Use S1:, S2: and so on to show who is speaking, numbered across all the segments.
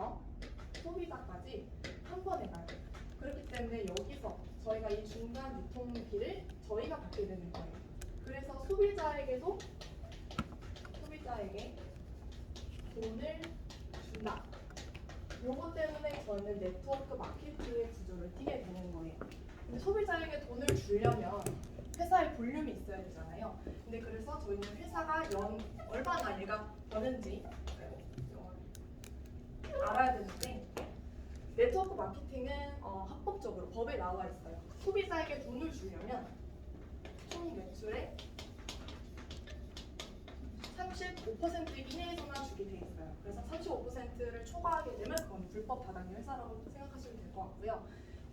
S1: 소비자부터 소비자까지 한 번에 가요. 그렇기 때문에 여기서 저희가 이 중간 유통비를 저희가 받게 되는 거예요. 그래서 소비자에게 돈을 준다. 요거 때문에 저는 네트워크 마케팅의 구조를 띠게 되는 거예요. 근데 소비자에게 돈을 주려면 회사에 볼륨이 있어야 되잖아요. 근데 그래서 저희는 회사가 연 얼마나 얘가 버는지 알아야 되는데, 네트워크 마케팅은 합법적으로 법에 나와 있어요. 소비자에게 돈을 주려면 총 매출의 35% 이내에서만 주게 돼 있어요. 그래서 35%를 초과하게 되면 그건 불법 다단계 회사라고 생각하시면 될 것 같고요.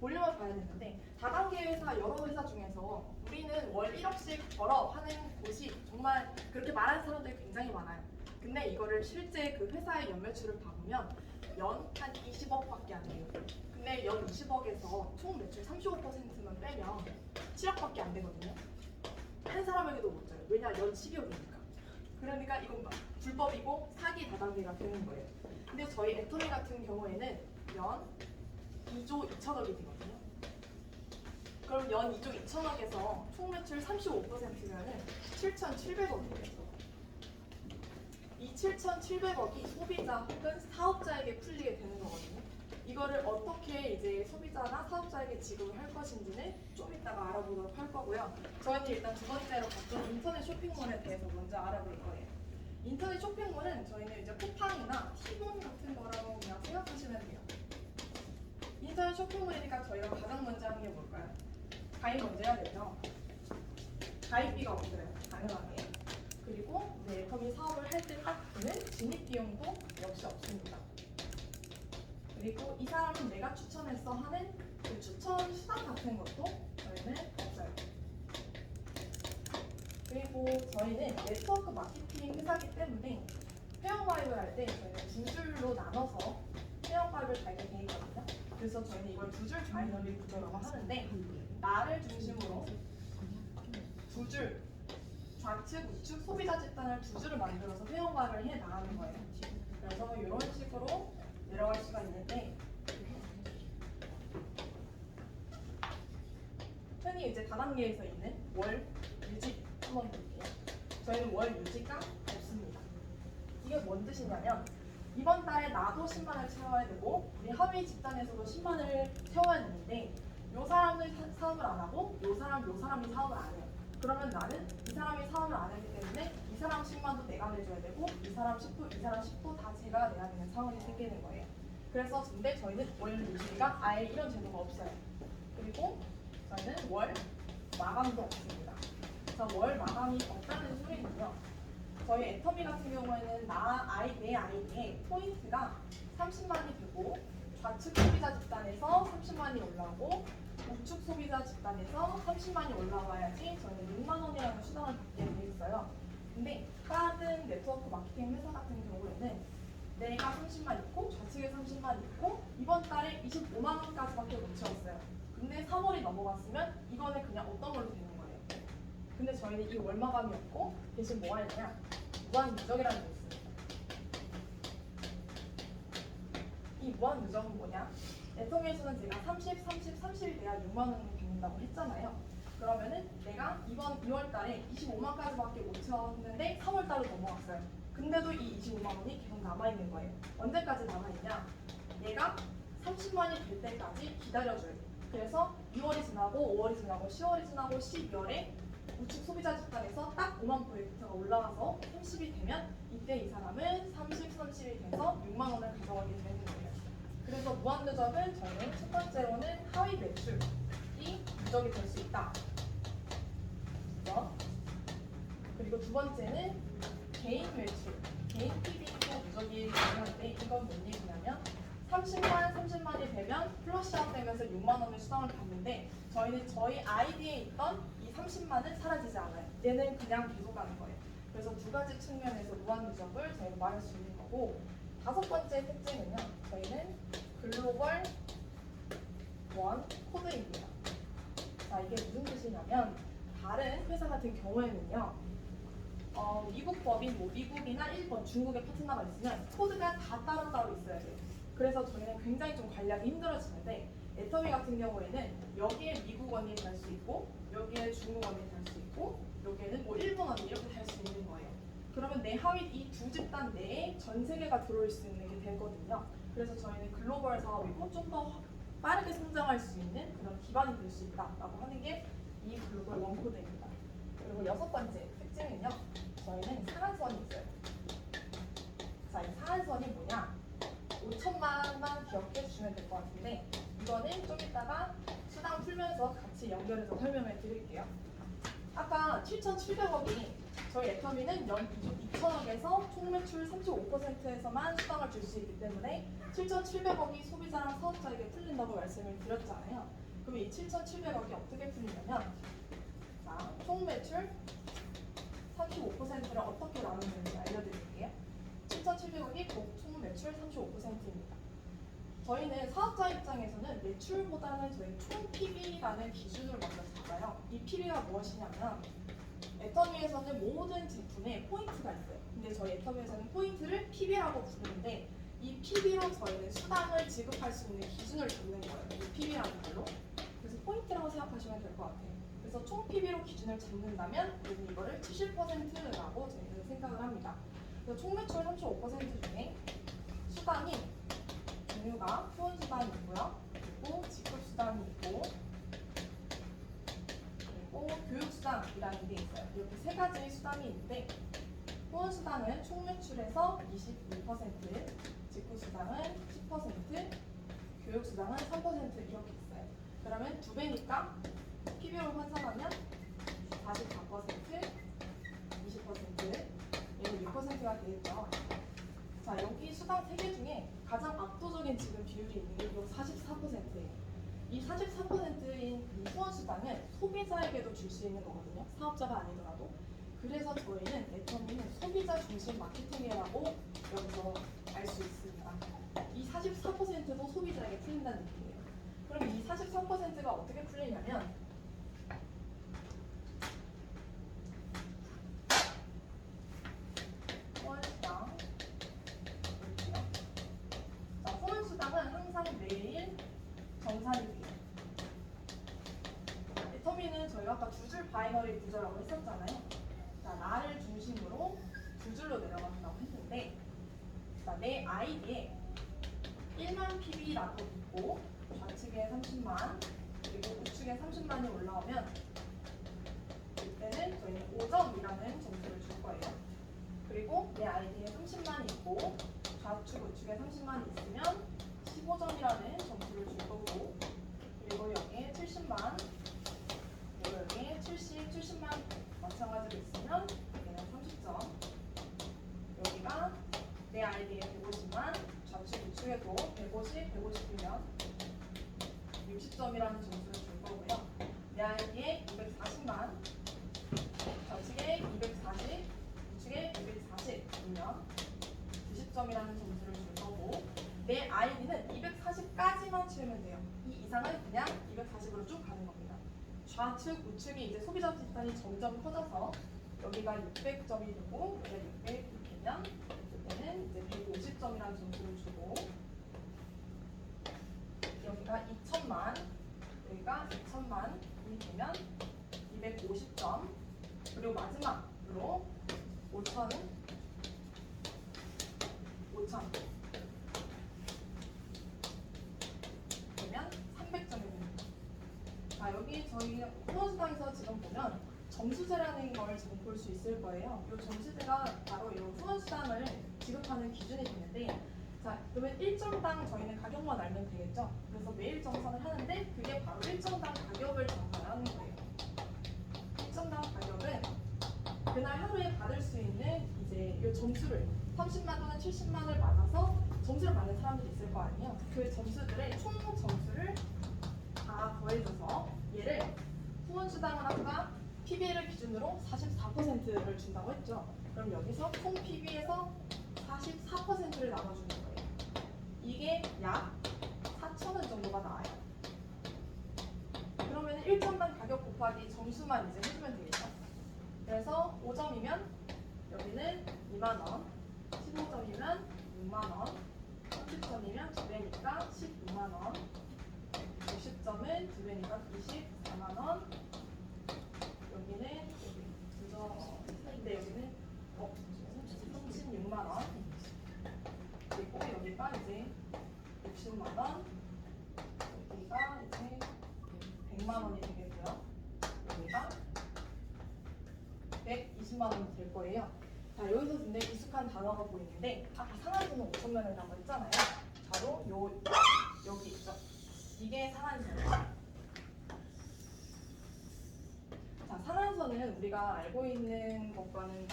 S1: 볼륨을 봐야 되는데, 다단계 회사 여러 회사 중에서 우리는 월 1억씩 벌어 하는 곳이 정말 그렇게 말하는 사람들이 굉장히 많아요. 근데 이거를 실제 그 회사의 연매출을 봐보면 연 한 20억밖에 안 돼요. 근데 연 20억에서 총 매출 35%만 빼면 7억밖에 안 되거든요. 한 사람에게도 못 줘요. 왜냐? 연 12억이니까. 그러니까 이건 불법이고 사기 다단계가 되는 거예요. 근데 저희 애터미 같은 경우에는 연 2조 2천억이 되거든요. 그럼 연 2조 2천억에서 총 매출 35%면은 7,700억이에요. 이 7,700억이 소비자 혹은 사업자에게 풀리게 되는 거거든요. 이거를 어떻게 이제 소비자나 사업자에게 지급을 할 것인지는 좀 이따가 알아보도록 할 거고요. 저희는 일단 두 번째로 봤던 인터넷 쇼핑몰에 대해서 먼저 알아볼 거예요. 인터넷 쇼핑몰은 저희는 이제 쿠팡이나 티몬 같은 거라고 그냥 생각하시면 돼요. 인터넷 쇼핑몰이니까 저희가 가장 먼저 하는 게 뭘까요? 가입 먼저 해야 되죠. 가입비가 없어요. 당연하게. 그리고 이제 애터미 사업을 할 때 딱 드는 진입 비용도 역시 없습니다. 그리고 이 사람은 내가 추천해서 하는 그 추천 수당 같은 것도 저희는 없어요. 그리고 저희는 네트워크 마케팅 회사이기 때문에 회원가입을 할 때 저희는 두 줄로 나눠서 회원가입을 달게 돼 있거든요. 그래서 저희는 이걸 두 줄 바이너리 구조라고 하는데, 나를 중심으로 두 줄, 좌측, 우측 소비자 집단을 두 줄을 만들어서 회원가입을 해 나가는 거예요. 그래서 이런 식으로 내려갈 수가 있는데, 흔히 이제 다단계에서 있는 월 유지 한번 볼게요. 저희는 월 유지가 없습니다. 이게 뭔 뜻이냐면, 이번 달에 나도 10만을 채워야 되고 우리 하위 집단에서도 10만을 채워야 되는데, 요 사람은 사업을 안 하고 요 사람이 사업을 안 해요. 그러면 나는 이 사람이 사업을 안 하기 때문에 이 사람 10만도 내가 내줘야 되고 이 사람 10도, 이 사람 10도 다 제가 내야 되는 상황이 생기는 거예요. 그래서 근데 저희는 월 유지가 아예 이런 제도가 없어요. 그리고 저희는 월 마감도 없습니다. 그래서 월 마감이 없다는 소리는요, 저희 애터미 같은 경우에는 내 아이디에 포인트가 30만이 되고 좌측 소비자 집단에서 30만이 올라오고 우측 소비자 집단에서 30만이 올라와야지 저희는 6만 원이라는 수당을 받게 돼 있어요. 근데 다른 네트워크 마케팅 회사 같은 경우에는 내가 30만 있고 좌측에 30만 있고 이번 달에 25만 원까지밖에 못 채웠어요. 근데 3월이 넘어갔으면 이거는 그냥 어떤 걸로 되는 거예요. 근데 저희는 이 월마감이 없고 대신 뭐가 있냐, 무한 누적이라는 게 있습니다. 이 무한 누적은 뭐냐? 애터미에서는 제가 30, 30이 돼야 6만 원을 받는다고 했잖아요. 그러면은 내가 이번 2월 달에 25만까지밖에 못 채웠는데 3월 달로 넘어갔어요. 근데도 이 25만 원이 계속 남아있는 거예요. 언제까지 남아있냐? 얘가 30만이 될 때까지 기다려줘요. 그래서 6월이 지나고 5월이 지나고 10월이 지나고 12월에 우측 소비자 집단에서 딱 5만 포인트가 올라와서 30이 되면 이때 이 사람은 30이 돼서 6만 원을 가져가게 되는 거예요. 그래서 무한 누적은 저는 첫 번째로는 하위 매출이 누적이 될 수 있다. 그리고 두 번째는 개인 매출, 개인 PB도 누적이 가능한데, 이건 뭔 얘기냐면 30만이 되면 플러시아웃 되면서 6만 원의 수당을 받는데, 저희는 저희 아이디에 있던 이 30만은 사라지지 않아요. 얘는 그냥 계속 가는 거예요. 그래서 두 가지 측면에서 무한 누적을 저희가 말할 수 있는 거고, 다섯 번째 특징은요, 저희는 글로벌 원 코드입니다. 자, 이게 무슨 뜻이냐면, 다른 회사 같은 경우에는요, 미국 법인, 뭐 미국이나 일본, 중국의 파트너가 있으면 코드가 다 따로따로 있어야 돼요. 그래서 저희는 굉장히 좀 관리하기 힘들어지는데 애터미 같은 경우에는 여기에 미국 원이 달 수 있고 여기에 중국 원이 달 수 있고 여기에는 뭐 일본 원이 이렇게 달 수 있는 거예요. 그러면 내 하위 이 두 집단 내에 전 세계가 들어올 수 있는 게 되거든요. 그래서 저희는 글로벌 사업이고 좀 더 빠르게 성장할 수 있는 그런 기반이 될 수 있다라고 하는 게 이 글로벌 원코드입니다. 그리고 여섯 번째 특징은요. 저희는 상한선이 있어요. 자, 이 상한선이 뭐냐? 5천만만 기억해 주시면 될 것 같은데 이거는 좀 이따가 수당 풀면서 같이 연결해서 설명을 드릴게요. 아까 7,700억이 저희 애터미는 연 2천억에서 총 매출 35%에서만 수당을 줄 수 있기 때문에 7,700억이 소비자랑 사업자에게 풀린다고 말씀을 드렸잖아요. 그럼 이 7,700억이 어떻게 풀리냐면 자, 총 매출 35%를 어떻게 나누는지 알려드릴게요. 7,700억이 총 매출 35%입니다. 저희는 사업자 입장에서는 매출보다는 저희 총 PB라는 기준을 먼저 잡아요. 이 PB가 무엇이냐면 애터미에서는 모든 제품에 포인트가 있어요. 근데 저희 애터미에서는 포인트를 PB라고 부르는데 이 PB로 저희는 수당을 지급할 수 있는 기준을 잡는 거예요. 이 PB라는 걸로. 그래서 포인트라고 생각하시면 될 것 같아요. 그래서 총 PB로 기준을 잡는다면 우리는 이거를 70%라고 저희는 생각을 합니다. 그래서 총 매출 35% 중에 수당이 종류가 후원 수당이 있고요. 그리고 직급 수당이 있고 그리고 교육 수당이라는 게 있어요. 이렇게 세 가지의 수당이 있는데 후원 수당은 총 매출에서 22%, 직급 수당은 10%, 교육 수당은 3% 이렇게 있어요. 그러면 두 배니까 PB로 환산하면 44%, 20%, 얘는 6%가 되겠죠. 자, 여기 수당 3개 중에 가장 압도적인 지금 비율이 있는 게 이거 44%예요. 이 44%인 이 후원 수당은 소비자에게도 줄 수 있는 거거든요. 사업자가 아니더라도. 그래서 저희는 애터미는 소비자 중심 마케팅이라고 여기서 알 수 있습니다. 이 44%도 소비자에게 풀린다는 얘기예요. 그럼 이 43%가 어떻게 풀리냐면 후원수당 볼게요. 자, 후원수당은 항상 매일 정산이 돼요. 애터미는 저희가 아까 두 줄 바이너리 구조라고 했었잖아요. 자, 나를 중심으로 두 줄로 내려간다고 했는데 자, 내 아이디에 1만 PB라고 있고 좌측에 30만 그리고 우측에 30만이 올라오면 이때는 저희는 5점이라는 점수를 줄 거예요. 그리고 내 아이디에 30만이 있고 좌측 우측에 30만이 있으면 15점이라는 점수를 줄 거고 그리고 여기에 70만 그리고 여기에 70만 마찬가지로 있으면 여기는 30점 여기가 내 아이디에 150만 좌측 우측에도 150, 150이면 60점이라는 점수를 줄 거고요. 내 아이디에 240만 좌측에 240, 우측에 240이면 90점이라는 점수를 줄 거고 내 아이디는 240까지만 채우면 돼요. 이 이상은 그냥 240으로 쭉 가는 겁니다. 좌측, 우측이 이제 소비자 집단이 점점 커져서 여기가 600점이 되고 여기가 600이 되면 그때는 이제 150점이라는 점수를 주고 여기가 2천만 여기가 2천만이 되면 250점 그리고 마지막으로 5천은 5천 되면 300점이 됩니다. 자, 여기 저희 후원수당에서 지금 보면 점수제라는 걸 지금 볼 수 있을 거예요. 이 점수제가 바로 이 후원수당을 지급하는 기준이 되는데 자, 그러면 1점당 저희는 가격만 알면 되겠죠? 그래서 매일 정산을 하는데 그게 바로 1점당 가격을 정산하는 거예요. 1점당 가격은 그날 하루에 받을 수 있는 이제 이 점수를 30만 또는 70만을 받아서 점수를 받는 사람들이 있을 거 아니에요. 그 점수들의 총 점수를 다 더해줘서 얘를 후원수당을 아까 PB를 기준으로 44%를 준다고 했죠. 그럼 여기서 총 PB에서 44%를 나눠주는 거예요. 이게 약 4,000원 정도가 나와요. 그러면 1점당 가격 곱하기 점수만 이제 해주면 되겠죠. 그래서 5점이면 여기는 2만원, 15점이면 6만원, 30점이면 2배 원, 60점은 두 배니까 24만 원. 여기는 여기 그저 근데 여기는 36만 원. 그리고 여기가 이제 60만 원. 여기가 이제 100만 원이 되겠고요. 여기가 120만 원이 될 거예요. 자, 여기서 근데 익숙한 단어가 보이는데 아까 상한선은 5천만원이라고 했잖아요. 바로 여기 있죠. 이게 상한선이에요. 자, 상한선은 우리가 알고 있는 것과는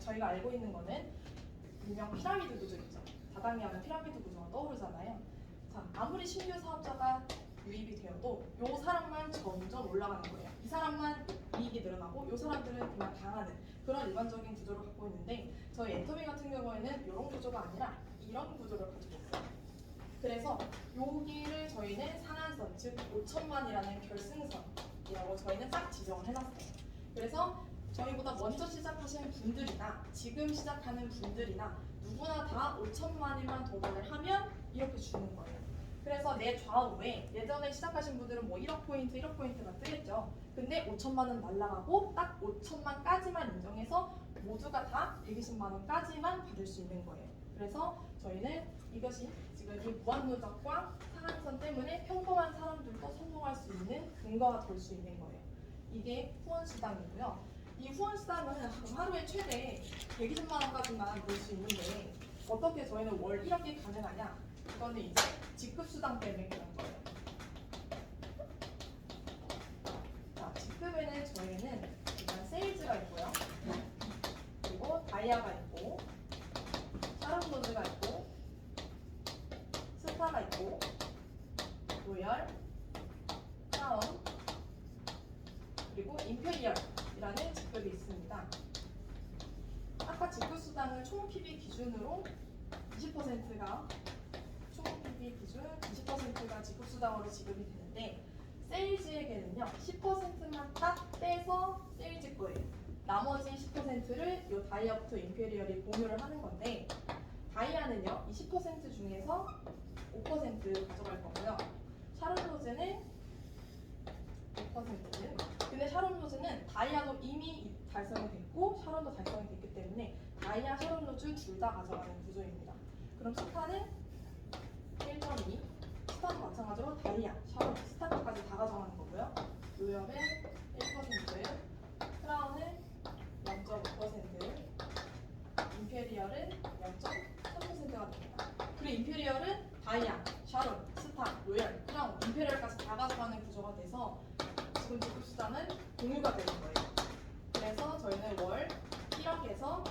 S1: 저희가 알고 있는 거는 일명 피라미드 구조 있죠. 다당이 하는 피라미드 구조가 떠오르잖아요. 자, 아무리 신규 사업자가 유입이 되어도 요 사람만 점점 올라가는 거예요. 이 사람만 이익이 늘어나고 요 사람들은 그냥 당하는 그런 일반적인 구조를 갖고 있는데 저희 엔터미 같은 경우에는 이런 구조가 아니라 이런 구조를 가지고 있어요. 그래서 여기를 저희는 상한선, 즉 5천만이라는 결승선이라고 저희는 딱 지정을 해놨어요. 그래서 저희보다 먼저 시작하신 분들이나 지금 시작하는 분들이나 누구나 다 5천만이만 도달을 하면 이렇게 주는 거예요. 그래서 내 좌우에 예전에 시작하신 분들은 뭐 1억 포인트, 1억 포인트가 뜨겠죠. 근데 5천만 원 날라가고 딱 5천만까지만 인정해서 모두가 다 120만 원까지만 받을 수 있는 거예요. 그래서 저희는 이것이 지금 이 무한누적과 상한선 때문에 평범한 사람들도 성공할 수 있는 근거가 될 수 있는 거예요. 이게 후원수당이고요. 이 후원수당은 하루에 최대 120만 원까지만 볼 수 있는데 어떻게 저희는 월 1억이 가능하냐? 이거는 이제 직급수당 때문에 그런 거예요. 자, 직급에는 저희는 일단 세일즈가 있고요. 그리고 다이아가 있고 샤론로즈가 있고 스타가 있고 로열, 크라운, 그리고 임페리얼이라는 직급이 있습니다. 아까 직급수당은 총 PB 기준으로 20%가 총 PB 기준 20%가 직급수당으로 지급이 되는데 세일즈에게는요 10%만 딱 떼서 세일즈 거예요. 나머지 10%를 이 다이아부터 임페리얼이 공유를 하는 건데 다이아는요 20% 중에서 5% 가져갈 거고요. 샤론로즈는 5%. 근데 샤론로즈는 다이아도 이미 달성이 됐고 샤론도 달성이 됐기 때문에 다이아, 샤론로즈 둘 다 가져가는 구조입니다. 그럼 스타는 1.2, 스타도 마찬가지로 다이아, 샤론, 스타까지 다 가져가는 거고요. 로열은 1%, 크라운은 0.5%, 임페리얼은 0.3%가 됩니다. 그리고 임페리얼은 다이아, 샤론, 스타, 로열, 크라운, 임페리얼까지 다 가져가는 구조가 돼서 지금 직급수당은 공유가 되는 거예요. 그래서 저희는 월 1억에서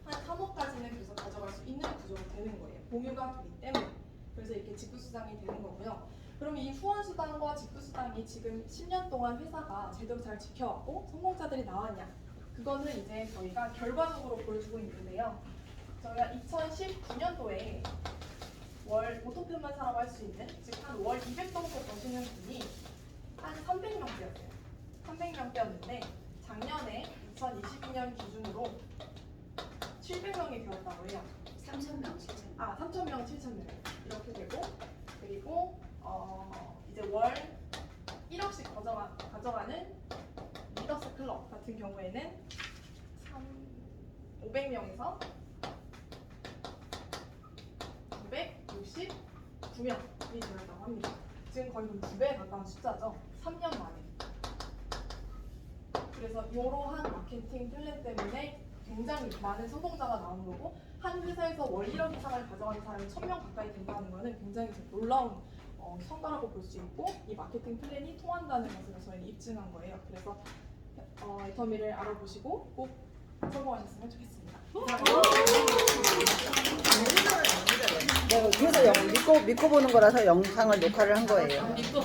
S1: 한 3억까지는 그래서 가져갈 수 있는 구조가 되는 거예요. 공유가 되기 때문에. 그래서 이렇게 직급수당이 되는 거고요. 그럼 이 후원수당과 직급수당이 지금 10년 동안 회사가 제대로 잘 지켜왔고 성공자들이 나왔냐? 그거는 이제 저희가 결과적으로 보여주고 있는데요. 저희가 2019년도에 월 오토펜만 사라고 할 수 있는, 즉 한 월 200 정도 버시는 분이 한 300명대였어요. 300명대였는데 작년에 2022년 기준으로 700명이 되었다고 해요.
S2: 3,000명, 7,000명.
S1: 3,000명, 7,000명 이렇게 되고 그리고 이제 월 1억씩 가져가는 리더스 클럽 같은 경우에는 500명에서 969명이 되었다고 합니다. 지금 거의 2배에 가까운 숫자죠. 3년 만에. 그래서 이러한 마케팅 플랜 때문에 굉장히 많은 성공자가 나온 거고 한 회사에서 월 1억 이상을 가져가는 사람이 1,000명 가까이 된다는 것은 굉장히 놀라운 성과라고 볼 수 있고 이 마케팅 플랜이 통한다는 것을 저희는 입증한 거예요. 그래서 엔터미를 알아보시고 꼭 성공하셨으면 좋겠습니다.
S3: 그래서 믿고 보는 거라서 영상을 녹화를 한 거예요.
S2: 믿고